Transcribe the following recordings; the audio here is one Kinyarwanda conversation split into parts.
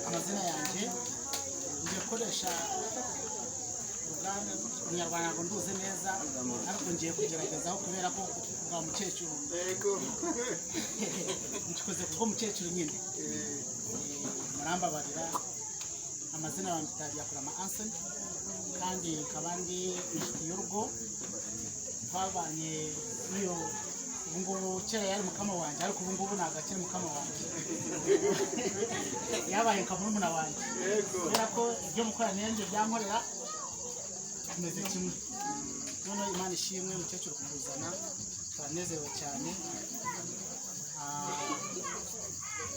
amazina yanjye ngiye gukoresha Umunyarwanda ngo nduze neza ariko ngiye kugeragezaho kubera ko kuva mukecuru nshikoze kuva mukecuru nyine murambabarira amazina yanjye Yakurama Anson kandi kabandi inshuti y'urugo twabanye niyo ubungubu kera yari mukama wanjye ariko ubungubu ntabwo akiri mukama wanjye yabaye nkamurumuna wanjye kubera ko ibyo mukora nenje byankorera tumeze kimwe noneho Imana ishimwe mukecuru kuzana turanezerewe cyane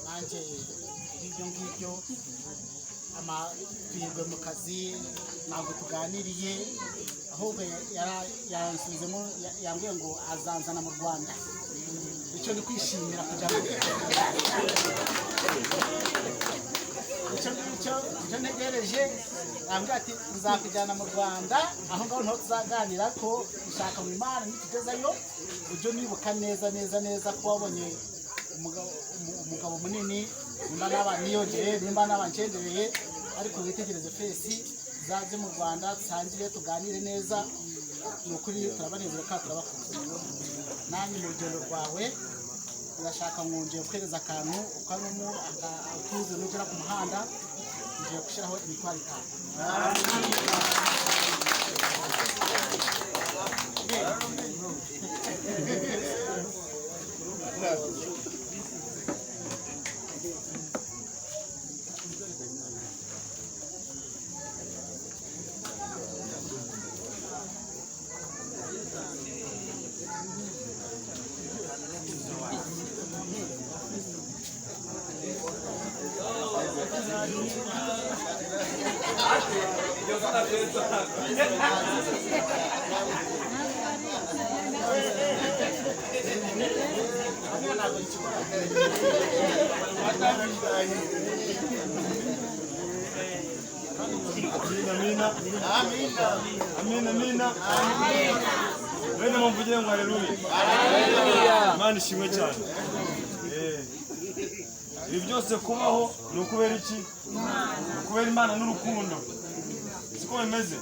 nanjye ibyo ngibyo twibwe mu kazi ntabwo tuganiriye ahubwo yansubizemo yambwiye ngo azanzana mu Rwanda icyo ni kwishimira kujya icyo ntegereje yambwiye ati nzakujyana mu Rwanda aho ngaho niho tuzaganira ko ushaka mu Imana nitugezayo ujye nibuka neza ko wabonye umugabo munini nimba n'abaniyogeye nimba n'abancendereye ariko witegereze fesi zaze mu Rwanda dusangire tuganire neza ni ukuri turabanezera kandi turabakunda nanjye mu rugendo rwawe urashaka ngiye kwereza akantu ukarimo utuze nugera ku muhanda ngiye gushyiraho imitwaro 5 Amina. Wenda mumvugire ngo haleluya. Imana ishimwe cyane. Ibi byose kubaho ni ukubera iki? Ukubera Imana n'urukundo. Siko bimeze.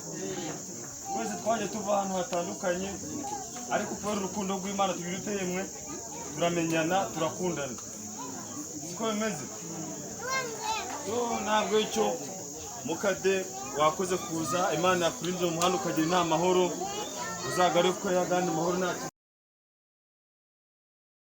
Twese twaje tuva ahantu hatandukanye ariko kubera urukundo rw'Imana tubirute yemwe turamenyana turakundana. Siko bimeze. Ntabwo icyo mukade wakoze kuza Imana yakurinze mu muhanda ukagira inama mahoro uzagaruka yagandi mahoro nta